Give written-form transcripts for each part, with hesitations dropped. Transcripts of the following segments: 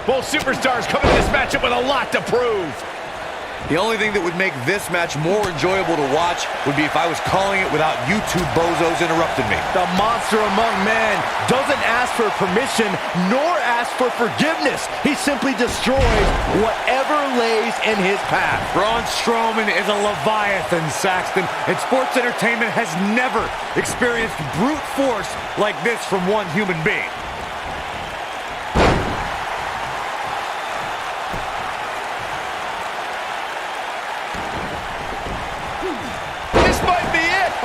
Both superstars coming to this matchup with a lot to prove. The only thing that would make this match more enjoyable to watch would be if I was calling it without you two bozos interrupting me. The monster among men doesn't ask for permission nor ask for forgiveness. He simply destroys whatever lays in his path. Braun Strowman is a Leviathan, Saxton, and sports entertainment has never experienced brute force like this from one human being.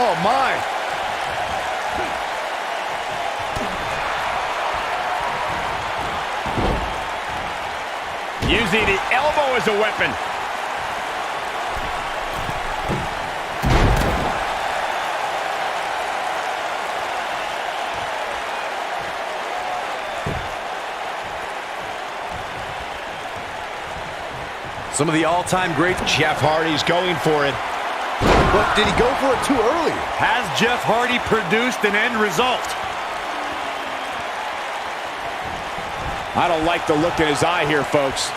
Oh, my. Using the elbow as a weapon. Some of the all-time greats. Jeff Hardy's going for it. But did he go for it too early? Has Jeff Hardy produced an end result? I don't like the look in his eye here, folks.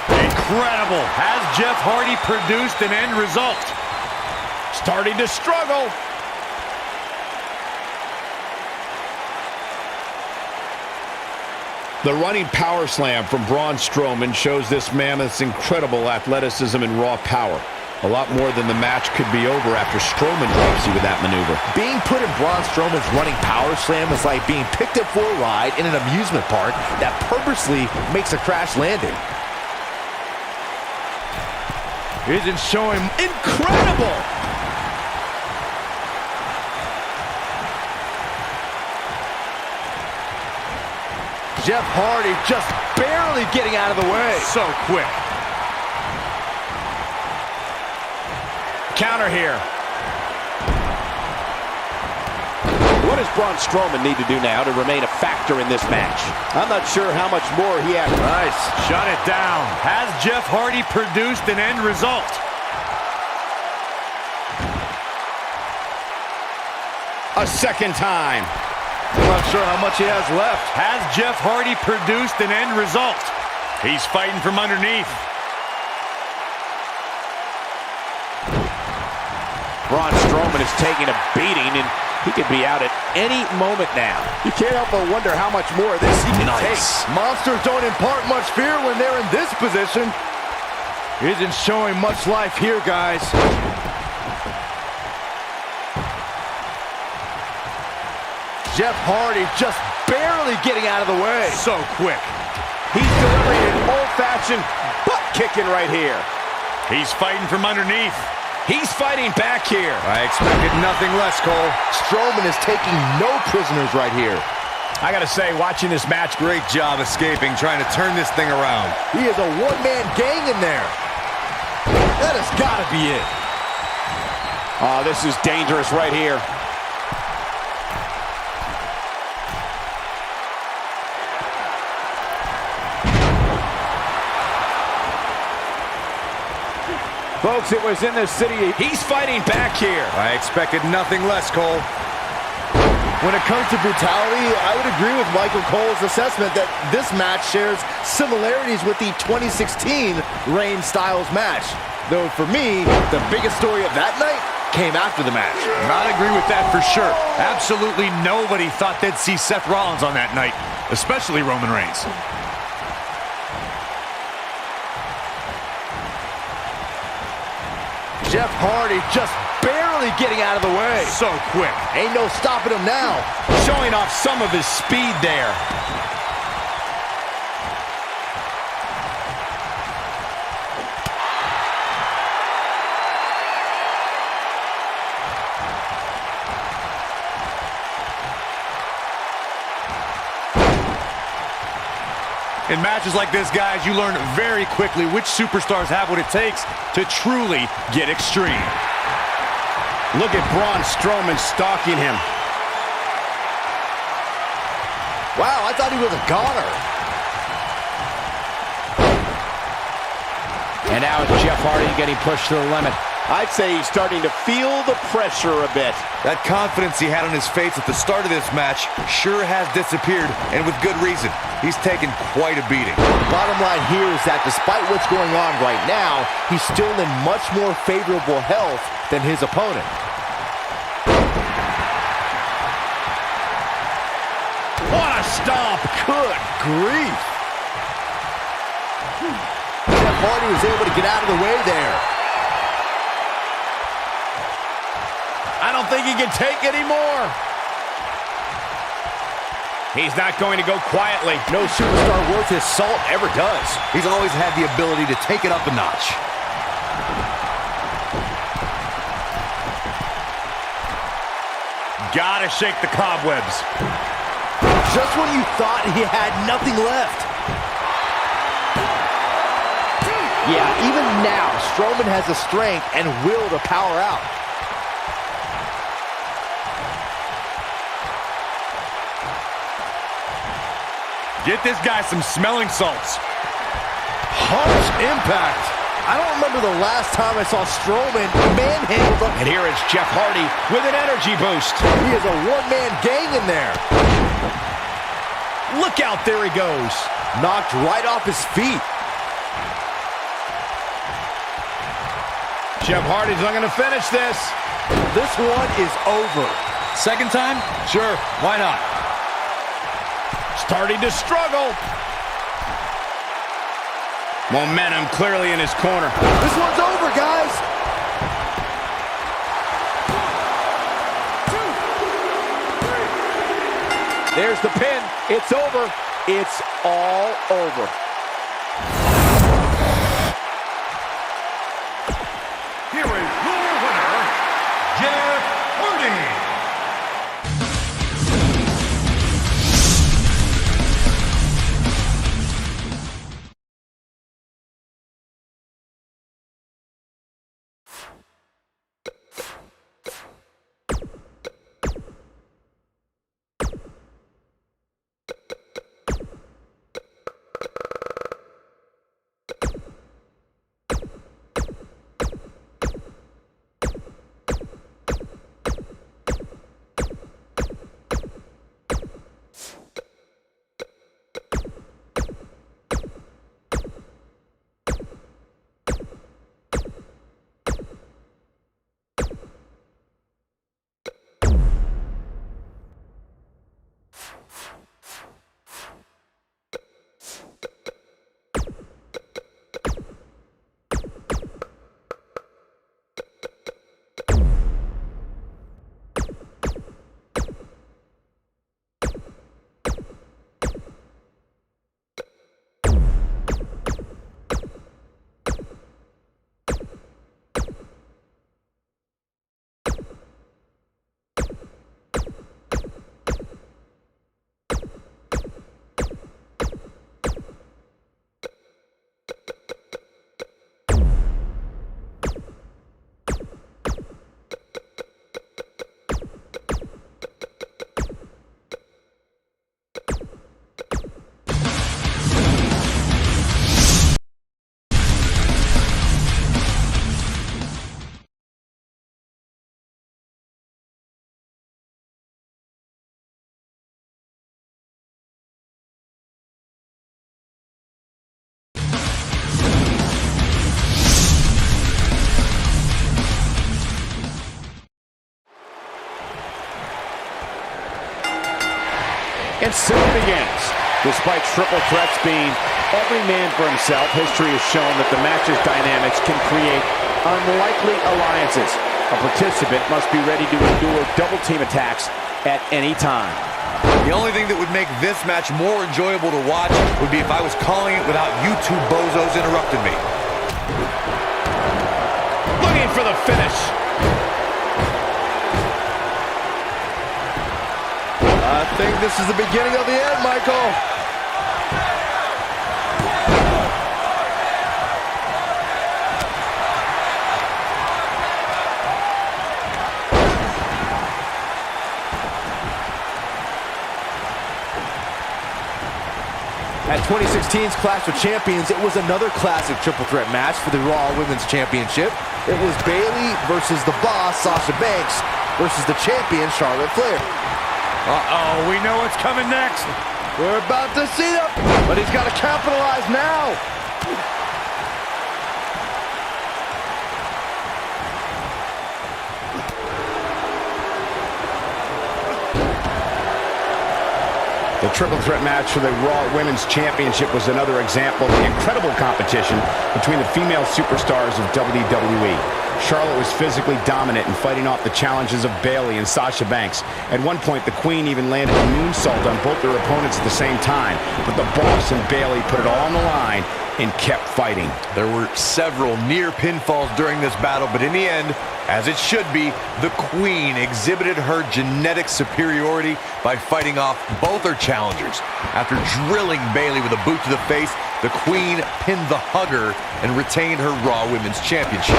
Incredible. Has Jeff Hardy produced an end result? Starting to struggle. The running power slam from Braun Strowman shows this mammoth's incredible athleticism and raw power. A lot more than the match could be over after Strowman drops you with that maneuver. Being put in Braun Strowman's running power slam is like being picked up for a ride in an amusement park that purposely makes a crash landing. Isn't showing incredible. Jeff Hardy just barely getting out of the way. So quick. Counter here. What does Braun Strowman need to do now to remain a factor in this match? I'm not sure how much more he has. Nice. Shut it down. Has Jeff Hardy produced an end result? A second time. I'm not sure how much he has left. Has Jeff Hardy produced an end result? He's fighting from underneath. Braun Strowman is taking a beating, and he could be out at any moment now. You can't help but wonder how much more of this he can take. Monsters don't impart much fear when they're in this position. Isn't showing much life here, guys. Jeff Hardy just barely getting out of the way. So quick. He's delivering an old-fashioned butt kicking right here. He's fighting from underneath. He's fighting back here. I expected nothing less, Cole. Strowman is taking no prisoners right here. I gotta say, watching this match, Great job escaping, trying to turn this thing around. He is a one-man gang in there. That has got to be it. Oh, this is dangerous right here. folks, it was in the city. He's fighting back here. I expected nothing less, Cole. When it comes to brutality, I would agree with Michael Cole's assessment that this match shares similarities with the 2016 Reigns Styles match. Though for me, the biggest story of that night came after the match. I agree with that for sure. Absolutely nobody thought they'd see Seth Rollins on that night, especially Roman Reigns. Jeff Hardy just barely getting out of the way. So quick. Ain't no stopping him now. Showing off some of his speed there. In matches like this, guys, you learn very quickly which superstars have what it takes to truly get extreme. Look at Braun Strowman stalking him. Wow, I thought he was a goner. And now it's Jeff Hardy getting pushed to the limit. I'd say he's starting to feel the pressure a bit. That confidence he had on his face at the start of this match sure has disappeared, and with good reason. He's taken quite a beating. Bottom line here is that despite what's going on right now, he's still in much more favorable health than his opponent. What a stomp! Good grief! Jeff Hardy was able to get out of the way there. I don't think he can take any more. He's not going to go quietly. No superstar worth his salt ever does. He's always had the ability to take it up a notch. Gotta shake the cobwebs. Just when you thought he had nothing left. Yeah, even now, Strowman has the strength and will to power out. Get this guy some smelling salts. Harsh impact. I don't remember the last time I saw Strowman manhandle. And here is Jeff Hardy with an energy boost. He is a one-man gang in there. Look out, there he goes. Knocked right off his feet. Jeff Hardy's not going to finish this. This one is over. Second time? Sure, why not? Starting to struggle. Momentum clearly in his corner. This one's over, guys. There's the pin. It's over. It's all over. Here is your winner, Jeff Hardy. And so it begins. Despite triple threats being every man for himself, history has shown that the match's dynamics can create unlikely alliances. A participant must be ready to endure double team attacks at any time. The only thing that would make this match more enjoyable to watch would be if I was calling it without you two bozos interrupting me. Looking for the finish. I think this is the beginning of the end, Michael. At 2016's Clash of Champions, it was another classic triple threat match for the Raw Women's Championship. It was Bayley versus the Boss, Sasha Banks, versus the champion, Charlotte Flair. Uh-oh, we know what's coming next. We're about to see them, but he's got to capitalize now. The triple threat match for the Raw Women's Championship was another example of the incredible competition between the female superstars of WWE. Charlotte was physically dominant in fighting off the challenges of Bayley and Sasha Banks. At one point, the Queen even landed a moonsault on both their opponents at the same time. But the Boss and Bayley put it all on the line and kept fighting. There were several near pinfalls during this battle, but in the end, as it should be, the Queen exhibited her genetic superiority by fighting off both her challengers. After drilling Bayley with a boot to the face, the Queen pinned the hugger and retained her Raw Women's Championship.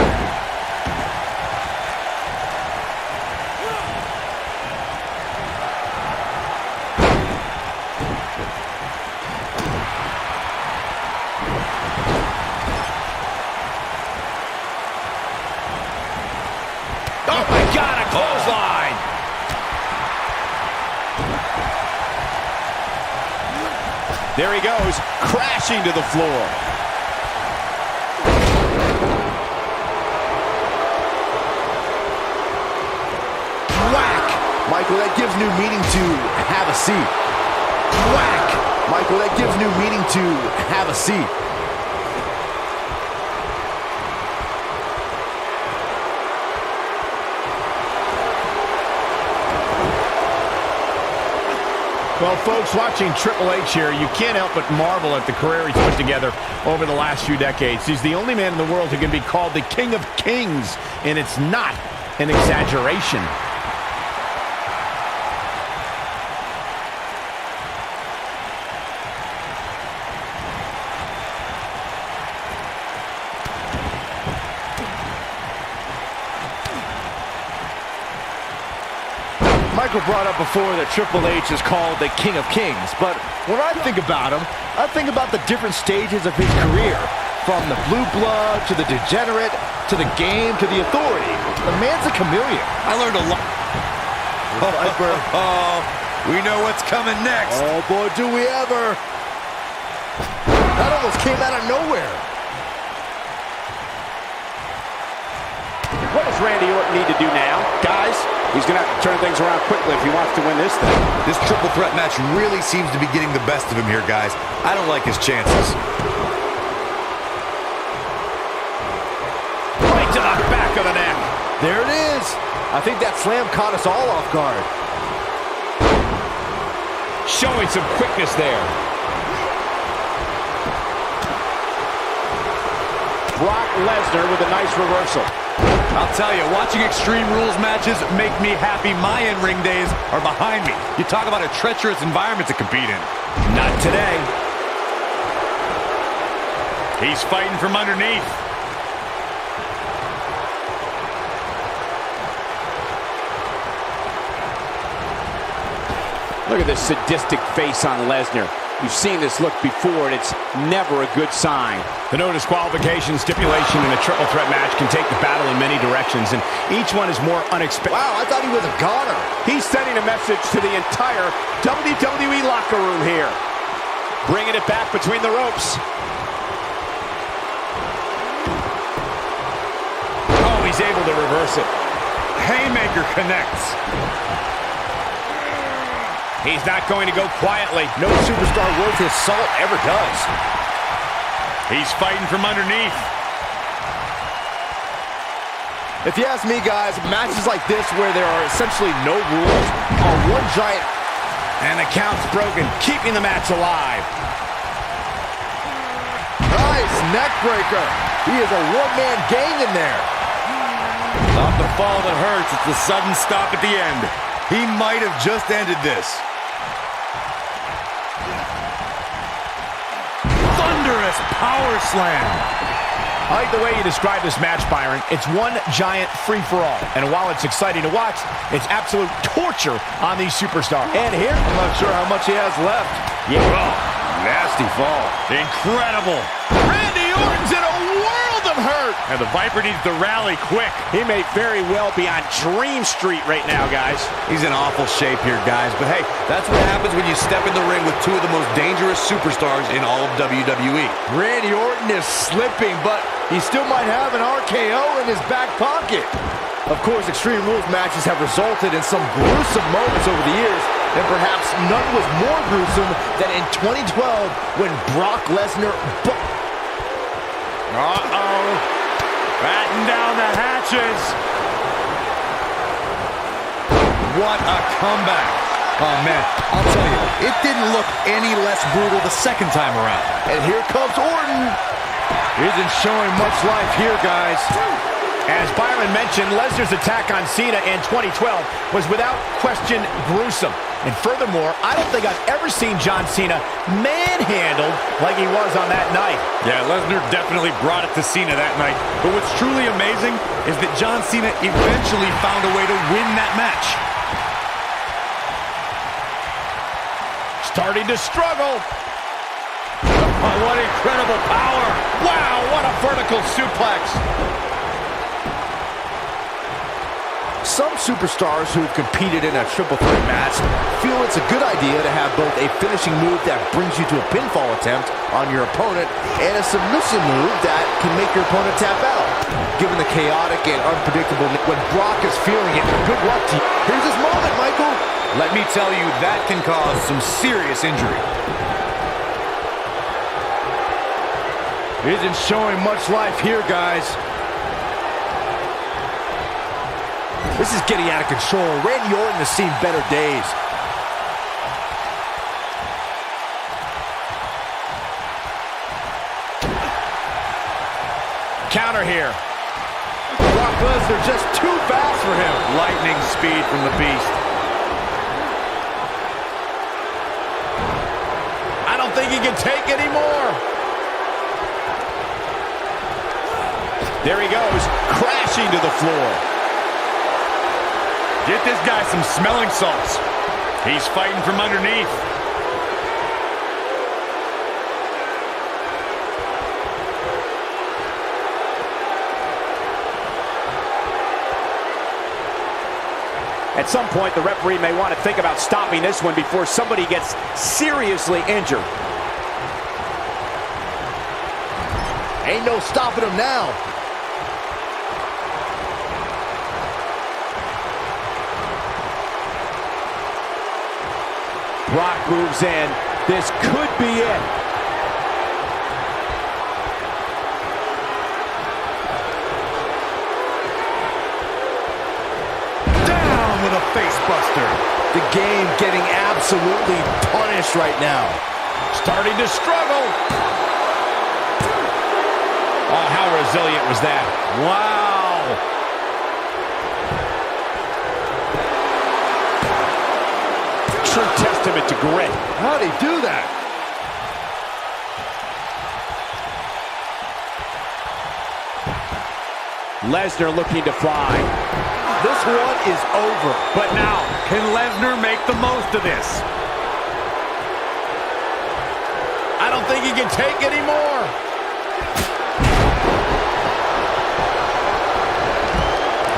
Oh my God, a clothesline! There he goes, crashing to the floor. Whack! Michael, that gives new meaning to have a seat. Whack! Michael, that gives new meaning to have a seat. Well, folks, watching Triple H here, you can't help but marvel at the career he's put together over the last few decades. He's the only man in the world who can be called the King of Kings, and it's not an exaggeration. Michael brought up before that Triple H is called the King of Kings, but when I think about him, I think about the different stages of his career, from the blue blood to the degenerate to the game to the authority. The man's a chameleon. I learned a lot. Oh, we know what's coming next. Oh boy, do we ever. That almost came out of nowhere. What does Randy Orton need to do now? Guys, he's going to have to turn things around quickly if he wants to win this thing. This triple threat match really seems to be getting the best of him here, guys. I don't like his chances. Right to the back of the neck. There it is. I think that slam caught us all off guard. Showing some quickness there. Brock Lesnar with a nice reversal. I'll tell you, watching Extreme Rules matches make me happy. My in-ring days are behind me. You talk about a treacherous environment to compete in. Not today. He's fighting from underneath. Look at this sadistic face on Lesnar. You've seen this look before, and it's never a good sign. The no disqualification stipulation in a triple threat match can take the battle in many directions, and each one is more unexpected. Wow, I thought he was a goner. He's sending a message to the entire WWE locker room here. Bringing it back between the ropes. Oh, he's able to reverse it. Haymaker connects. He's not going to go quietly. No superstar worth his salt ever does. He's fighting from underneath. If you ask me, guys, matches like this where there are essentially no rules are one giant... And the count's broken, keeping the match alive. Nice neck breaker. He is a one-man gang in there. Not the fall that hurts, it's the sudden stop at the end. He might have just ended this. Thunderous power slam. I like the way you describe this match, Byron. It's one giant free-for-all. And while it's exciting to watch, it's absolute torture on these superstars. And here, I'm not sure how much he has left. Yeah. Oh, Nasty fall. Incredible. Randy Orton's in a world of hurt. And the Viper needs to rally quick. He may very well be on Dream Street right now, guys. He's in awful shape here, guys. But hey, that's what happens when you step in the ring with two of the most dangerous superstars in all of WWE. Randy Orton is slipping, but he still might have an RKO in his back pocket. Of course, Extreme Rules matches have resulted in some gruesome moments over the years, and perhaps none was more gruesome than in 2012 when Brock Lesnar... Uh-oh. Batten down the hatches. What a comeback. Oh, man, I'll tell you, it didn't look any less brutal the second time around. And here comes Orton. Isn't showing much life here, guys. As Byron mentioned, Lesnar's attack on Cena in 2012 was without question gruesome. And furthermore, I don't think I've ever seen John Cena manhandled like he was on that night. Yeah, Lesnar definitely brought it to Cena that night. But what's truly amazing is that John Cena eventually found a way to win that match. Starting to struggle. Oh, what incredible power. Wow, what a vertical suplex. Some superstars who've competed in a triple threat match feel it's a good idea to have both a finishing move that brings you to a pinfall attempt on your opponent and a submission move that can make your opponent tap out. Given the chaotic and unpredictable when Brock is feeling it, good luck to you. Here's his moment, Michael. Let me tell you, that can cause some serious injury. Isn't showing much life here, guys. This is getting out of control. Randy Orton has seen better days. Counter here. Brock Lesnar just too fast for him. Lightning speed from the Beast. I don't think he can take any more. There he goes, crashing to the floor. Get this guy some smelling salts. He's fighting from underneath. At some point, the referee may want to think about stopping this one before somebody gets seriously injured. Ain't no stopping him now. Brock moves in. This could be it. Down with a face buster. The game getting absolutely punished right now. Starting to struggle. Oh, how resilient was that? Wow. True testament to grit. How'd he do that? Lesnar looking to fly. This one is over. But now, can Lesnar make the most of this? I don't think he can take any more.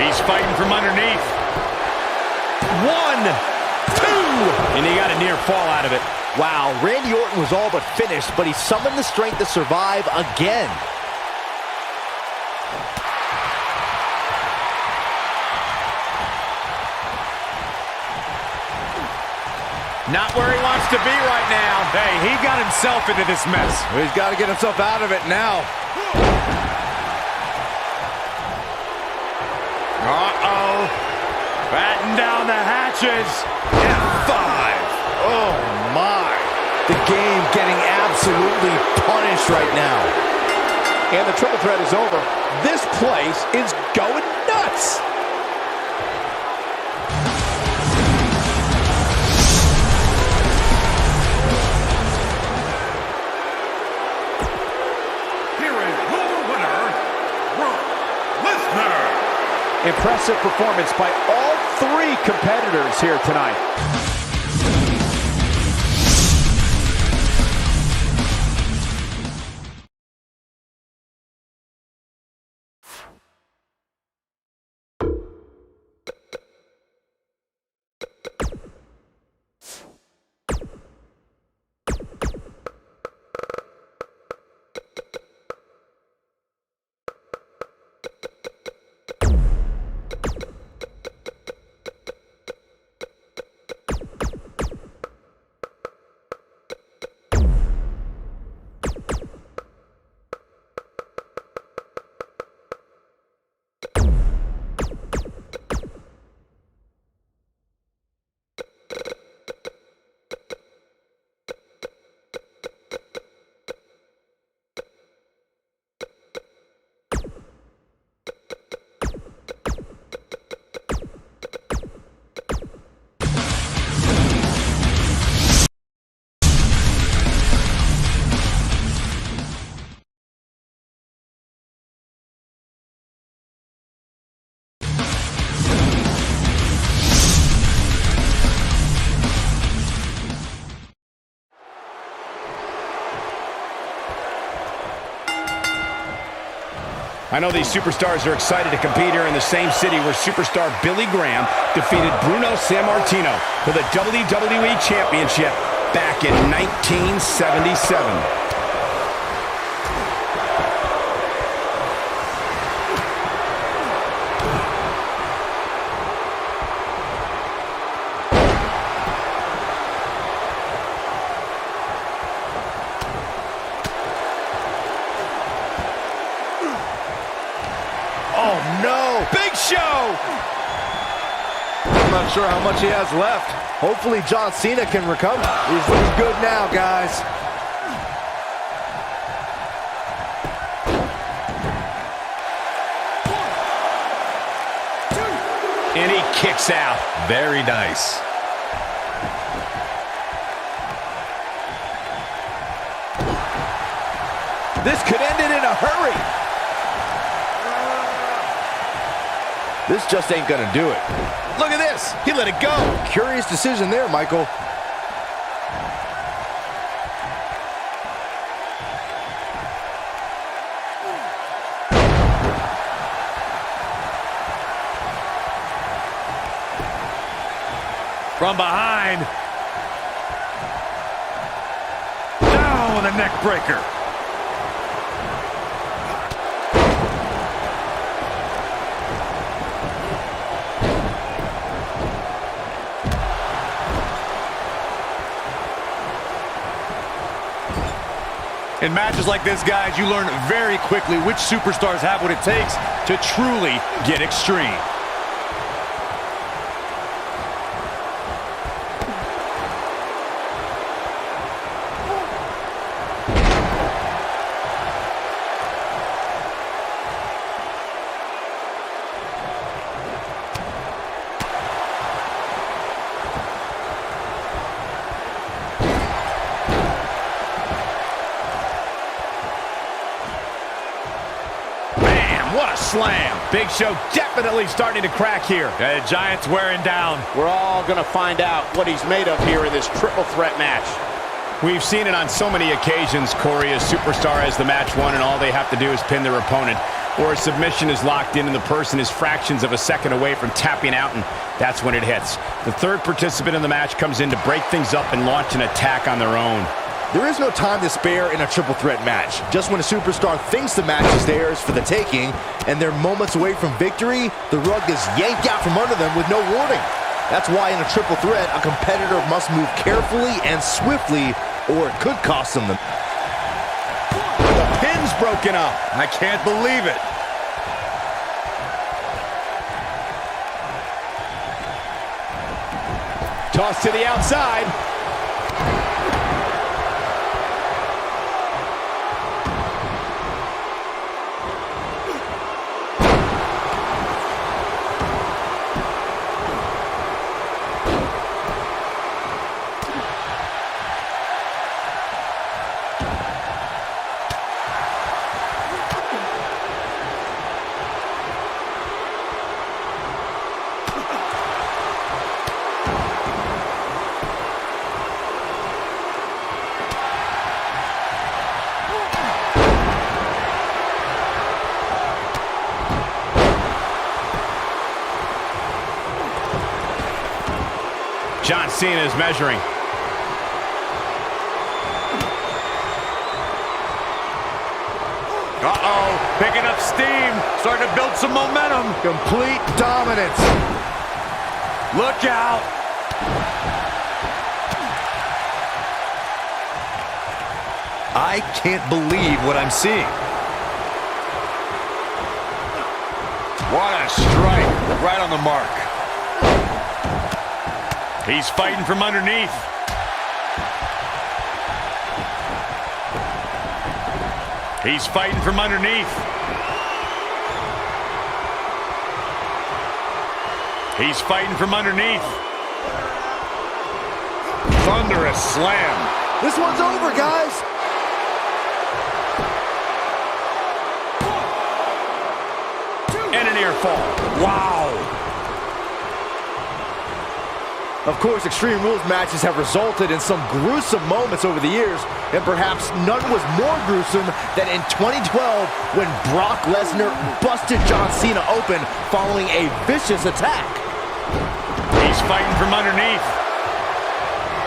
He's fighting from underneath. 1, 2, and he got a near fall out of it. Wow, Randy Orton was all but finished, but he summoned the strength to survive again. Not where he wants to be right now. Hey, he got himself into this mess. Well, he's got to get himself out of it now. Uh-oh. Batten down the hatches. F5. Oh, my. The game getting absolutely punished right now. And the triple threat is over. This place is going nuts. Here is your winner, Brock Lesnar. Impressive performance by all three competitors here tonight. I know these superstars are excited to compete here in the same city where superstar Billy Graham defeated Bruno Sammartino for the WWE Championship back in 1977. Oh, no. Big Show! I'm not sure how much he has left. Hopefully John Cena can recover. He's looking good now, guys. And he kicks out. Very nice. This could end it in a hurry. This just ain't gonna do it. Look at this. He let it go. Curious decision there, Michael. From behind. Down with a neck breaker. In matches like this, guys, you learn very quickly which superstars have what it takes to truly get extreme. What a slam. Big Show definitely starting to crack here. The Giant's wearing down. We're all going to find out what he's made of here in this triple threat match. We've seen it on so many occasions, Corey. A superstar has the match won and all they have to do is pin their opponent. Or a submission is locked in and the person is fractions of a second away from tapping out, and that's when it hits. The third participant in the match comes in to break things up and launch an attack on their own. There is no time to spare in a triple threat match. Just when a superstar thinks the match is theirs for the taking and they're moments away from victory, the rug is yanked out from under them with no warning. That's why in a triple threat, a competitor must move carefully and swiftly, or it could cost them the... The pin's broken up. I can't believe it. Toss to the outside. John Cena is measuring. Uh-oh, picking up steam, starting to build some momentum. Complete dominance. Look out. I can't believe what I'm seeing. What a strike, right on the mark. He's fighting from underneath. He's fighting from underneath. He's fighting from underneath. Thunderous slam. This one's over, guys. And a near fall. Wow. Of course, Extreme Rules matches have resulted in some gruesome moments over the years, and perhaps none was more gruesome than in 2012 when Brock Lesnar busted John Cena open following a vicious attack. He's fighting from underneath.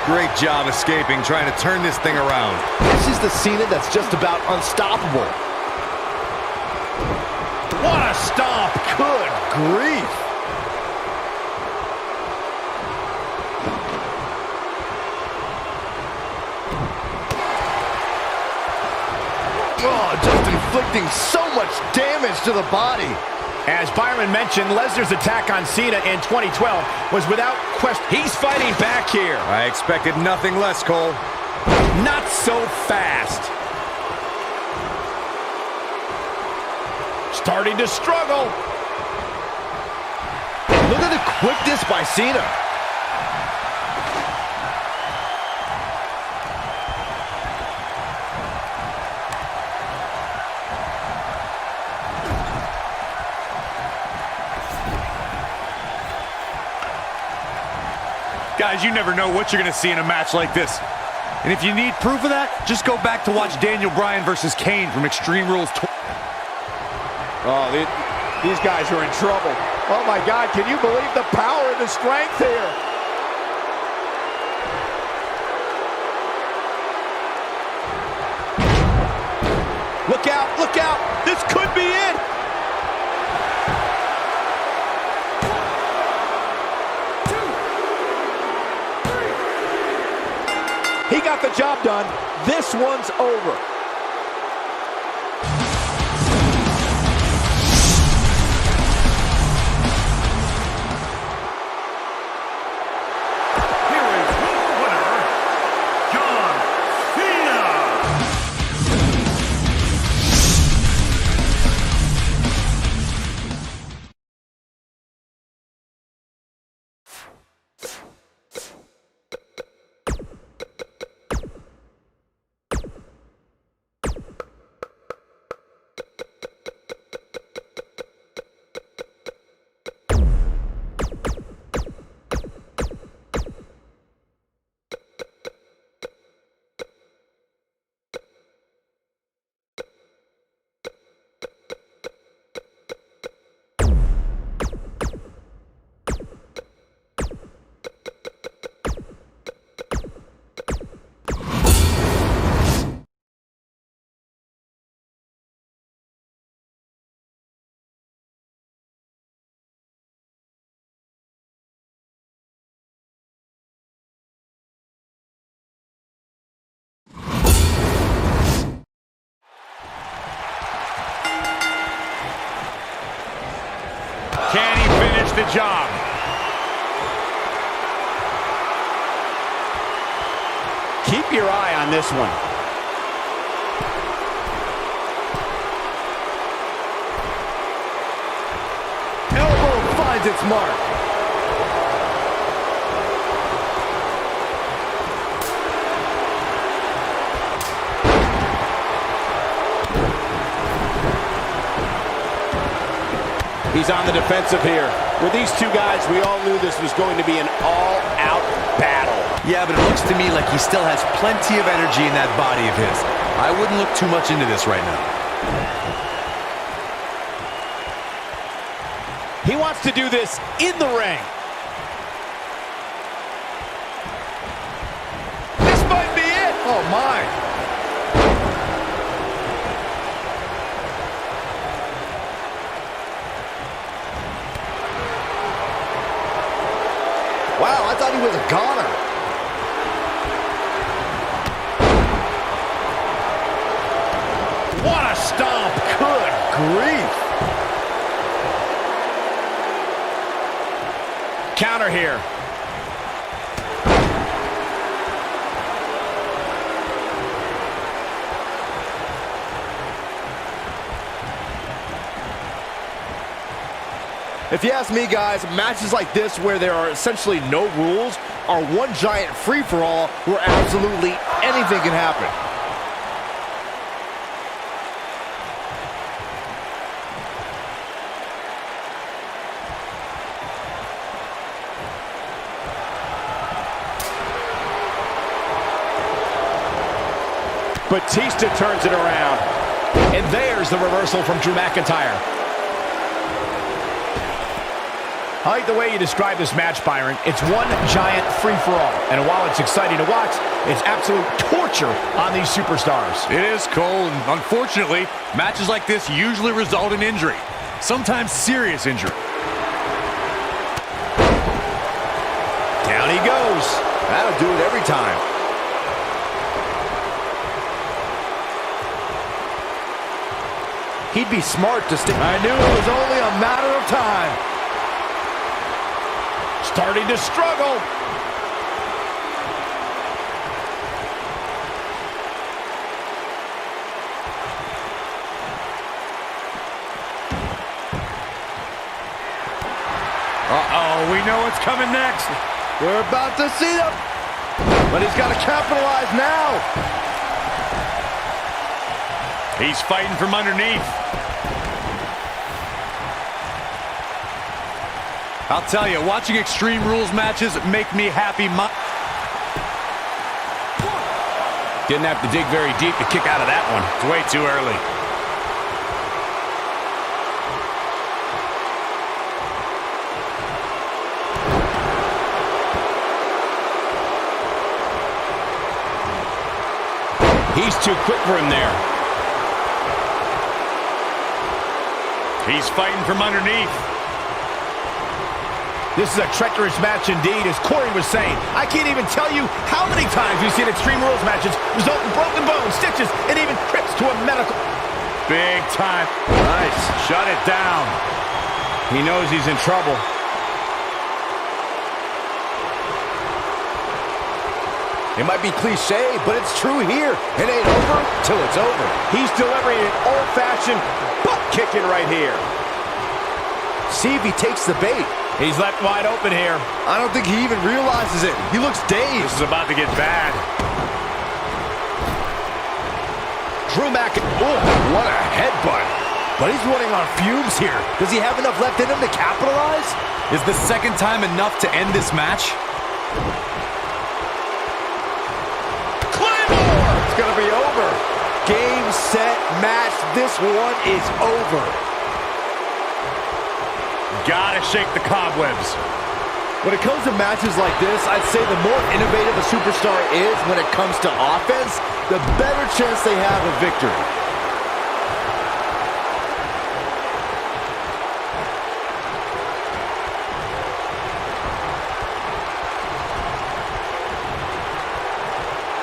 Great job escaping, trying to turn this thing around. This is the Cena that's just about unstoppable. What a stomp! Good grief! Oh, just inflicting so much damage to the body. As Byron mentioned, Lesnar's attack on Cena in 2012 was without question. He's fighting back here. I expected nothing less, Cole. Not so fast. Starting to struggle. Look at the quickness by Cena. Guys, you never know what you're going to see in a match like this. And if you need proof of that, just go back to watch Daniel Bryan versus Kane from Extreme Rules. Oh, these guys are in trouble. Oh my God, can you believe the power and the strength here? Look out, look out. This could be it. He got the job done. This one's over. Can he finish the job? Keep your eye on this one. Elbow finds its mark. He's on the defensive here. With these two guys, we all knew this was going to be an all-out battle. Yeah, but it looks to me like he still has plenty of energy in that body of his. I wouldn't look too much into this right now. He wants to do this in the ring. This might be it. Oh, my. Wow, I thought he was a goner. What a stomp. Good grief. Counter here. If you ask me, guys, matches like this where there are essentially no rules are one giant free-for-all where absolutely anything can happen. Batista turns it around. And there's the reversal from Drew McIntyre. I like the way you describe this match, Byron. It's one giant free-for-all. And while it's exciting to watch, it's absolute torture on these superstars. It is, Cole, and unfortunately, matches like this usually result in injury. Sometimes serious injury. Down he goes. That'll do it every time. He'd be smart to stick. I knew it was only a matter of time. Starting to struggle. Uh-oh, we know what's coming next. We're about to see them. But he's got to capitalize now. He's fighting from underneath. I'll tell you, watching Extreme Rules matches make me happy. Didn't have to dig very deep to kick out of that one. It's way too early. He's too quick for him there. He's fighting from underneath. This is a treacherous match indeed, as Corey was saying. I can't even tell you how many times we've seen Extreme Rules matches result in broken bones, stitches, and even trips to a medical. Big time. Nice. Shut it down. He knows he's in trouble. It might be cliche, but it's true here. It ain't over till it's over. He's delivering an old-fashioned butt kicking right here. See if he takes the bait. He's left wide open here. I don't think he even realizes it. He looks dazed. This is about to get bad. Drew McIntyre. Oh, what a headbutt. But he's running on fumes here. Does he have enough left in him to capitalize? Is the second time enough to end this match? It's going to be over. Game, set, match. This one is over. Gotta shake the cobwebs. When it comes to matches like this, I'd say the more innovative a superstar is when it comes to offense, the better chance they have of victory.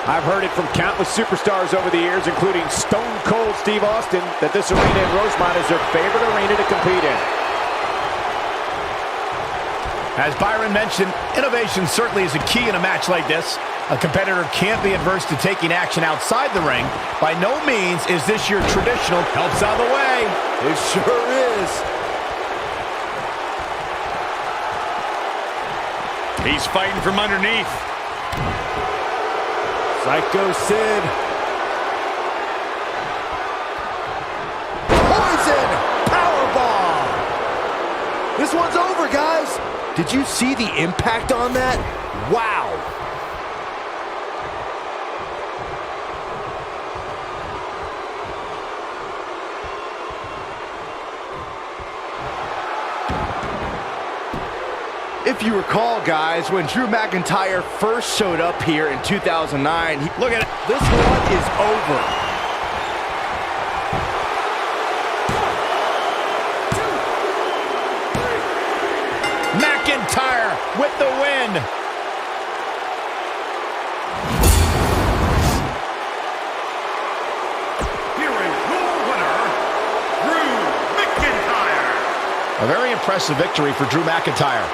I've heard it from countless superstars over the years, including Stone Cold Steve Austin, that this arena in Rosemont is their favorite arena to compete in. As Byron mentioned, innovation certainly is a key in a match like this. A competitor can't be adverse to taking action outside the ring. By no means is this your traditional helps out of the way. It sure is. He's fighting from underneath. Psycho Sid. Poison! Powerbomb! This one's over, guys. Did you see the impact on that? Wow. If you recall, guys, when Drew McIntyre first showed up here in 2009, look at it, this one is over. 1, 2, 3. McIntyre with the win. Here is your winner, Drew McIntyre. A very impressive victory for Drew McIntyre.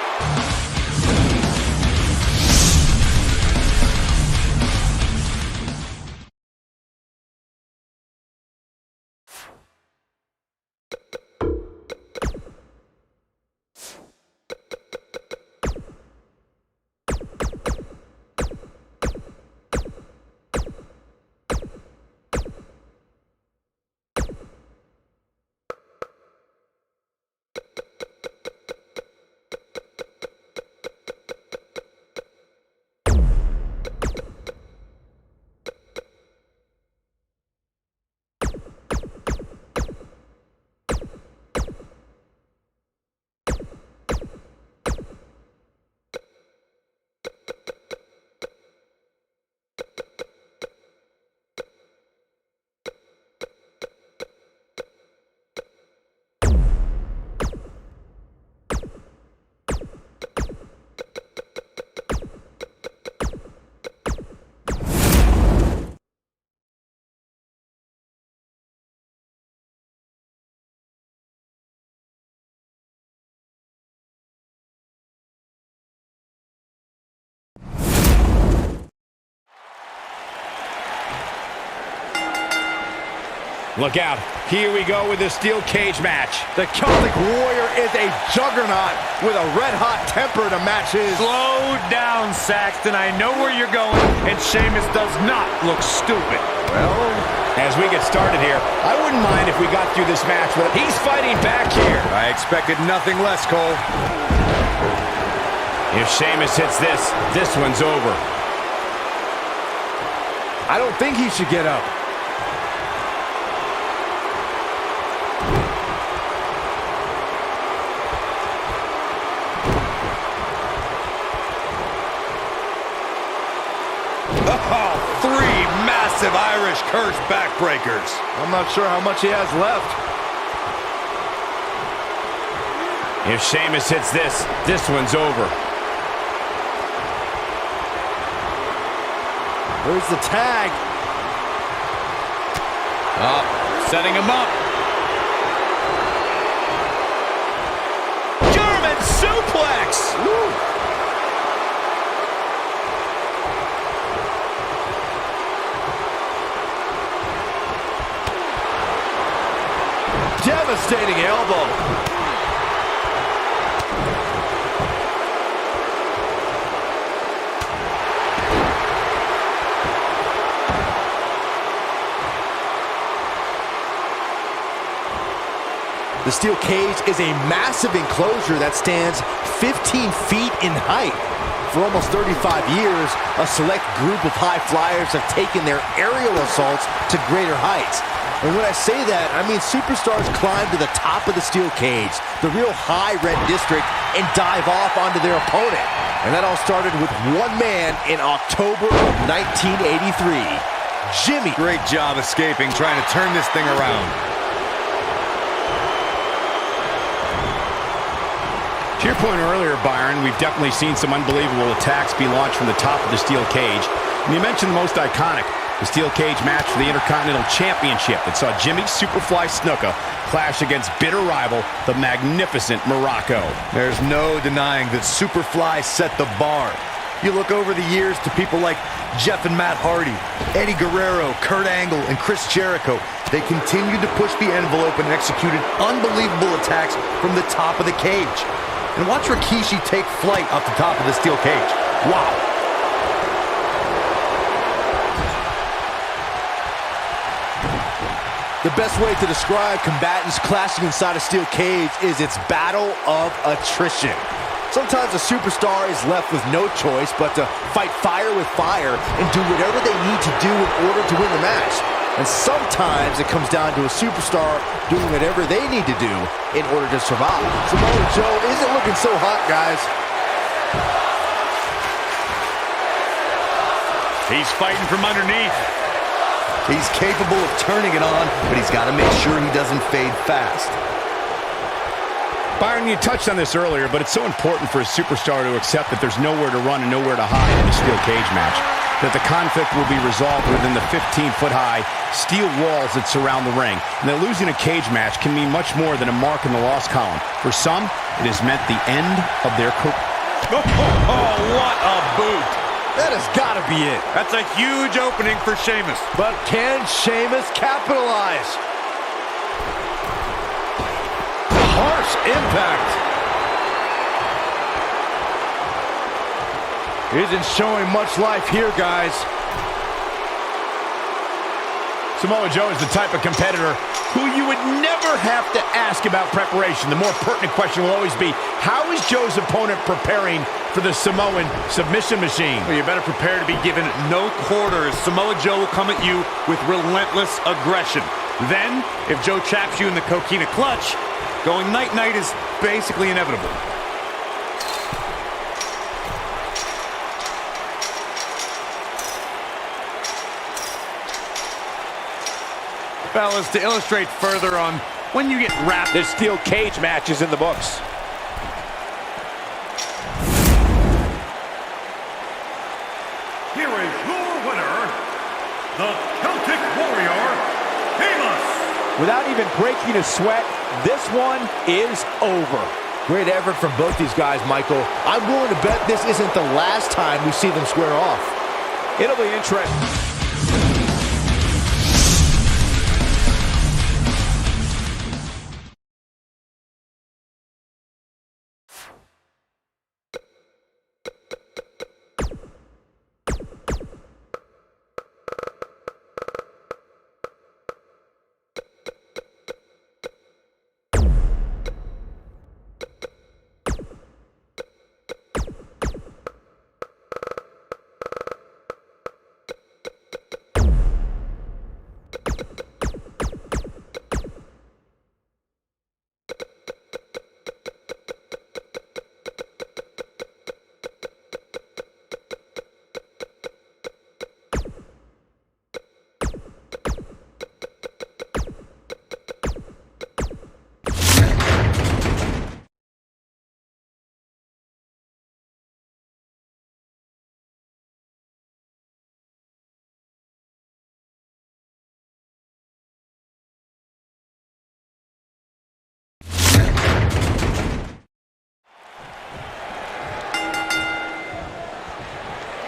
Look out. Here we go with the steel cage match. The Celtic Warrior is a juggernaut with a red-hot temper to match his. Slow down, Saxton. I know where you're going, and Sheamus does not look stupid. Well, as we get started here, I wouldn't mind if we got through this match, but he's fighting back here. I expected nothing less, Cole. If Sheamus hits this, this one's over. I don't think he should get up. Oh, 3 massive Irish curse backbreakers. I'm not sure how much he has left. If Sheamus hits this, this one's over. There's the tag. Setting him up. German suplex! Woo. Devastating elbow. The steel cage is a massive enclosure that stands 15 feet in height. For almost 35 years, a select group of high flyers have taken their aerial assaults to greater heights. And when I say that, I mean superstars climb to the top of the steel cage, the real high red district, and dive off onto their opponent. And that all started with one man in October of 1983, Jimmy. Great job escaping, trying to turn this thing around. To your point earlier, Byron, we've definitely seen some unbelievable attacks be launched from the top of the steel cage. And you mentioned the most iconic, the steel cage match for the Intercontinental Championship that saw Jimmy Superfly Snuka clash against bitter rival, the magnificent Morocco. There's no denying that Superfly set the bar. You look over the years to people like Jeff and Matt Hardy, Eddie Guerrero, Kurt Angle, and Chris Jericho. They continued to push the envelope and executed unbelievable attacks from the top of the cage. And watch Rikishi take flight off the top of the steel cage. Wow. The best way to describe combatants clashing inside a steel cage is its battle of attrition. Sometimes a superstar is left with no choice but to fight fire with fire and do whatever they need to do in order to win the match. And sometimes it comes down to a superstar doing whatever they need to do in order to survive. Samoa Joe isn't looking so hot, guys. He's fighting from underneath. He's capable of turning it on, but he's got to make sure he doesn't fade fast. Byron, you touched on this earlier, but it's so important for a superstar to accept that there's nowhere to run and nowhere to hide in a steel cage match. That the conflict will be resolved within the 15-foot-high steel walls that surround the ring. And that losing a cage match can mean much more than a mark in the loss column. For some, it has meant the end of their career. Oh, what a boot. That has got to be it. That's a huge opening for Sheamus. But can Sheamus capitalize? Harsh impact. Isn't showing much life here, guys. Samoa Joe is the type of competitor who you would never have to ask about preparation. The more pertinent question will always be, how is Joe's opponent preparing for the Samoan submission machine? Well, you better prepare to be given no quarters. Samoa Joe will come at you with relentless aggression. Then, if Joe traps you in the coquina clutch, going night-night is basically inevitable. Fellas, to illustrate further on when you get wrapped. This steel cage match is in the books. Here is your winner, the Celtic Warrior, Sheamus. Without even breaking a sweat, this one is over. Great effort from both these guys, Michael. I'm willing to bet this isn't the last time we see them square off. It'll be interesting.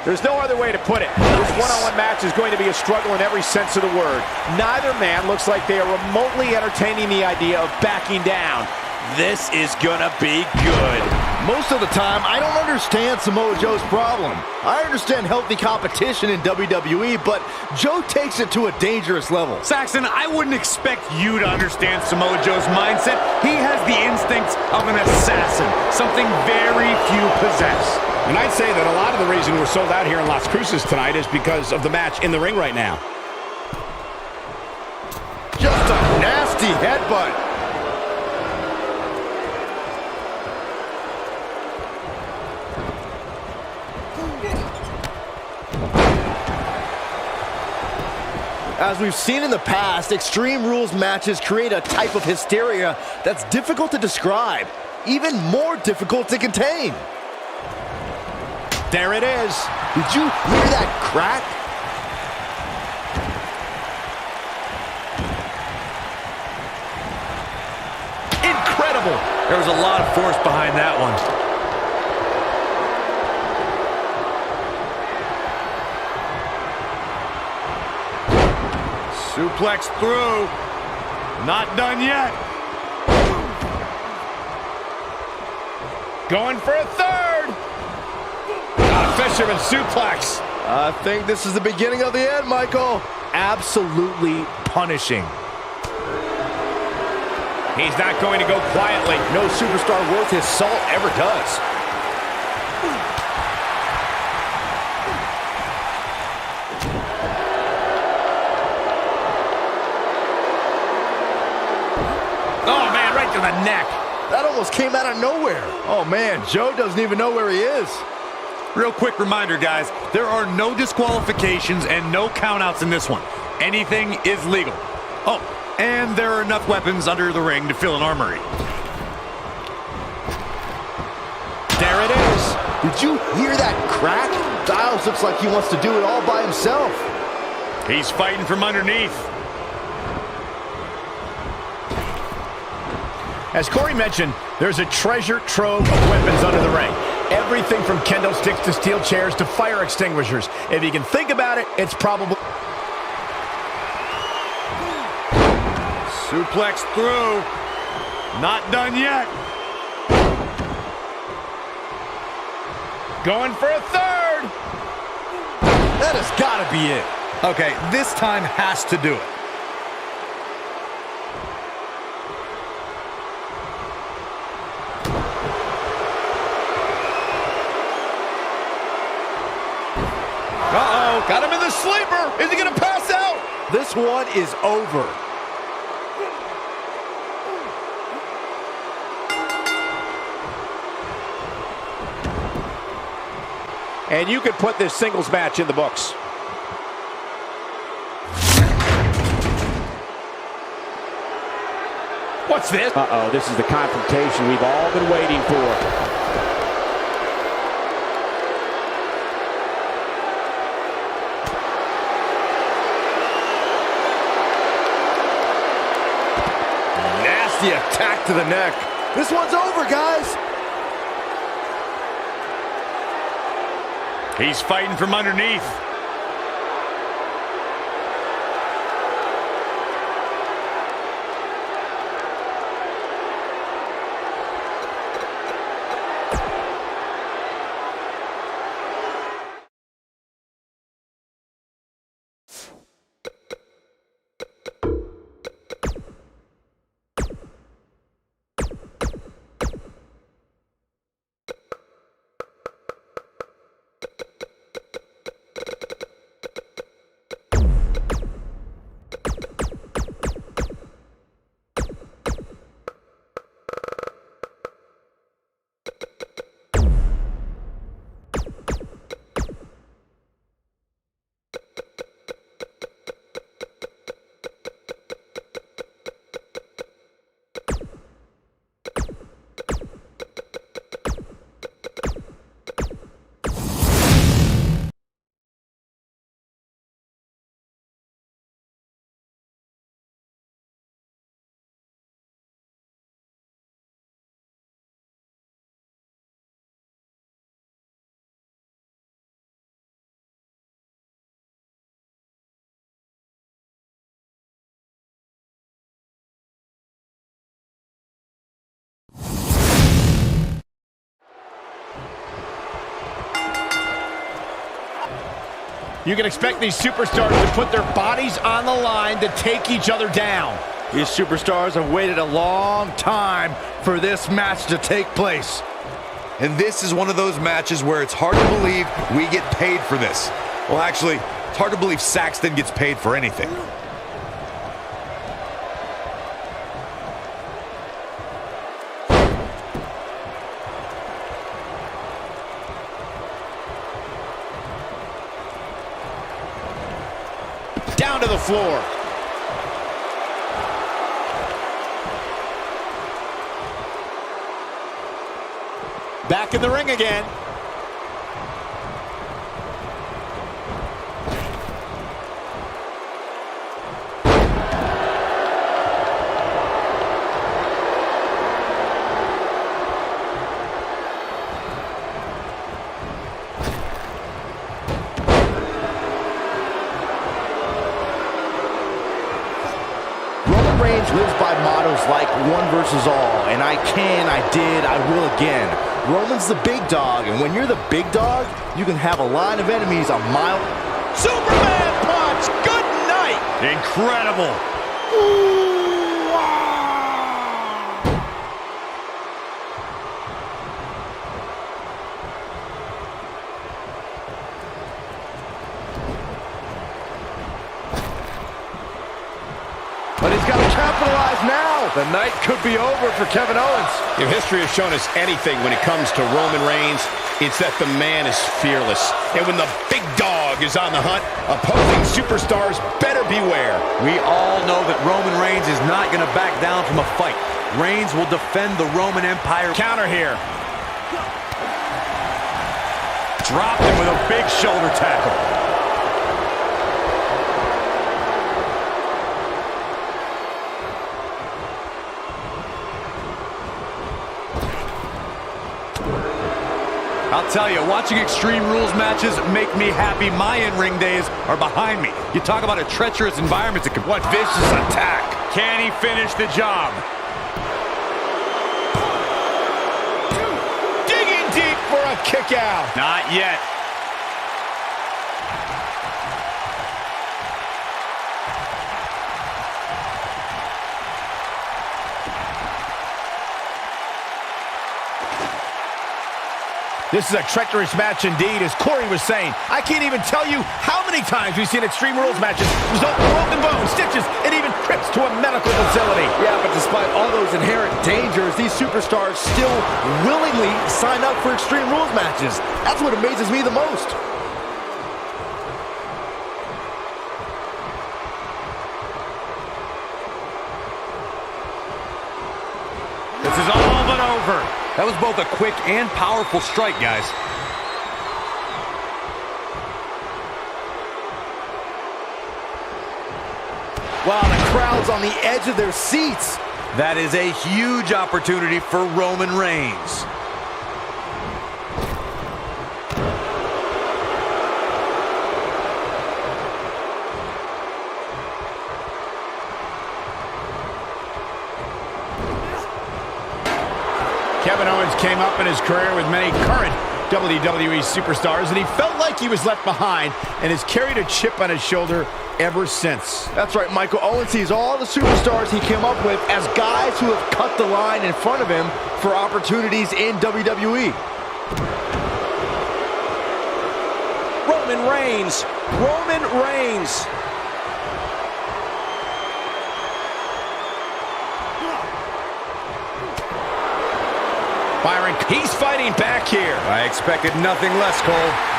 There's no other way to put it. This one-on-one match is going to be a struggle in every sense of the word. Neither man looks like they are remotely entertaining the idea of backing down. This is gonna be good. Most of the time, I don't understand Samoa Joe's problem. I understand healthy competition in WWE, but Joe takes it to a dangerous level. Saxton, I wouldn't expect you to understand Samoa Joe's mindset. He has the instincts of an assassin, something very few possess. And I'd say that a lot of the reason we're sold out here in Las Cruces tonight is because of the match in the ring right now. Just a nasty headbutt. As we've seen in the past, Extreme Rules matches create a type of hysteria that's difficult to describe, even more difficult to contain. There it is. Did you hear that crack? Incredible. There was a lot of force behind that one. Suplex through. Not done yet. Going for a third. Fisherman suplex. I think this is the beginning of the end, Michael. Absolutely punishing. He's not going to go quietly. No superstar worth his salt ever does. Oh, man, right to the neck. That almost came out of nowhere. Oh, man, Joe doesn't even know where he is. Real quick reminder, guys, there are no disqualifications and no countouts in this one. Anything is legal. Oh, and there are enough weapons under the ring to fill an armory. There it is. Did you hear that crack? Styles looks like he wants to do it all by himself. He's fighting from underneath. As Corey mentioned, there's a treasure trove of weapons under the ring. Everything from kendo sticks to steel chairs to fire extinguishers. If you can think about it, it's probably... Suplex through. Not done yet. Going for a third. That has got to be it. Okay, this time has to do it. Uh-oh, got him in the sleeper. Is he going to pass out? This one is over. And you could put this singles match in the books. What's this? Uh-oh, this is the confrontation we've all been waiting for. Nasty attack to the neck. This one's over, guys. He's fighting from underneath. You can expect these superstars to put their bodies on the line to take each other down. These superstars have waited a long time for this match to take place. And this is one of those matches where it's hard to believe we get paid for this. Well, actually, it's hard to believe Saxton gets paid for anything. Down to the floor. Back in the ring again. Roman Reigns lives by mottos like one versus all, and I can, I did, I will again. Roman's the big dog, and when you're the big dog, you can have a line of enemies a mile. Superman punch! Good night! Incredible. But he's got to capitalize now. The night could be over for Kevin Owens. If history has shown us anything when it comes to Roman Reigns, it's that the man is fearless. And when the big dog is on the hunt, opposing superstars better beware. We all know that Roman Reigns is not going to back down from a fight. Reigns will defend the Roman Empire. Counter here. Dropped him with a big shoulder tackle. I'll tell you, watching Extreme Rules matches make me happy. My in-ring days are behind me. You talk about a treacherous environment. What vicious attack. Can he finish the job? Digging deep for a kick out. Not yet. This is a treacherous match indeed, as Corey was saying. I can't even tell you how many times we've seen Extreme Rules matches result in broken bones, stitches, and even trips to a medical facility. Yeah, but despite all those inherent dangers, these superstars still willingly sign up for Extreme Rules matches. That's what amazes me the most. This is all but over. That was both a quick and powerful strike, guys. Wow, the crowd's on the edge of their seats. That is a huge opportunity for Roman Reigns. Kevin Owens came up in his career with many current WWE superstars, and he felt like he was left behind and has carried a chip on his shoulder ever since. That's right, Michael. Owens sees all the superstars he came up with as guys who have cut the line in front of him for opportunities in WWE. Roman Reigns. Roman Reigns. Byron, he's fighting back here. I expected nothing less, Cole.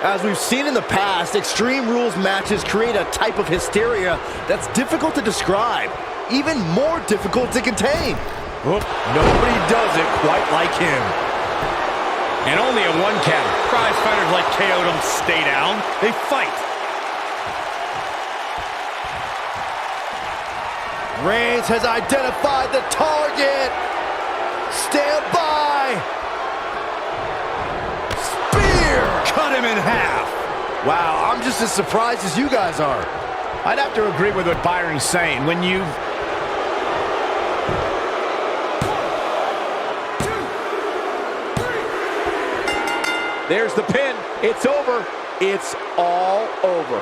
As we've seen in the past, Extreme Rules matches create a type of hysteria that's difficult to describe, even more difficult to contain. Oop, nobody does it quite like him. And only a one count. Prize fighters like KO don't stay down. They fight. Reigns has identified the target. Stand by. Spear. Cut him in half. Wow, I'm just as surprised as you guys are. I'd have to agree with what Byron's saying. When you've... There's the pin. It's over. It's all over.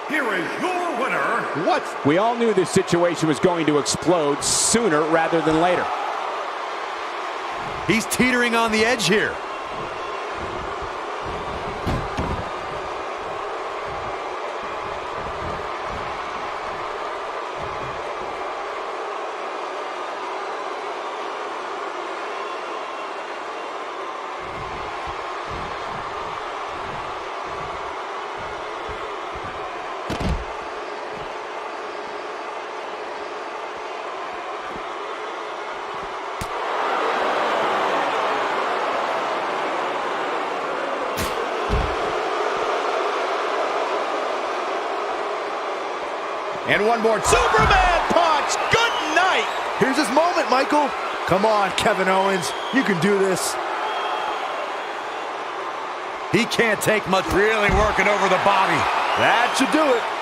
Here is your winner. What? We all knew this situation was going to explode sooner rather than later. He's teetering on the edge here. And one more. Superman punch. Good night. Here's his moment, Michael. Come on, Kevin Owens. You can do this. He can't take much. Really working over the body. That should do it.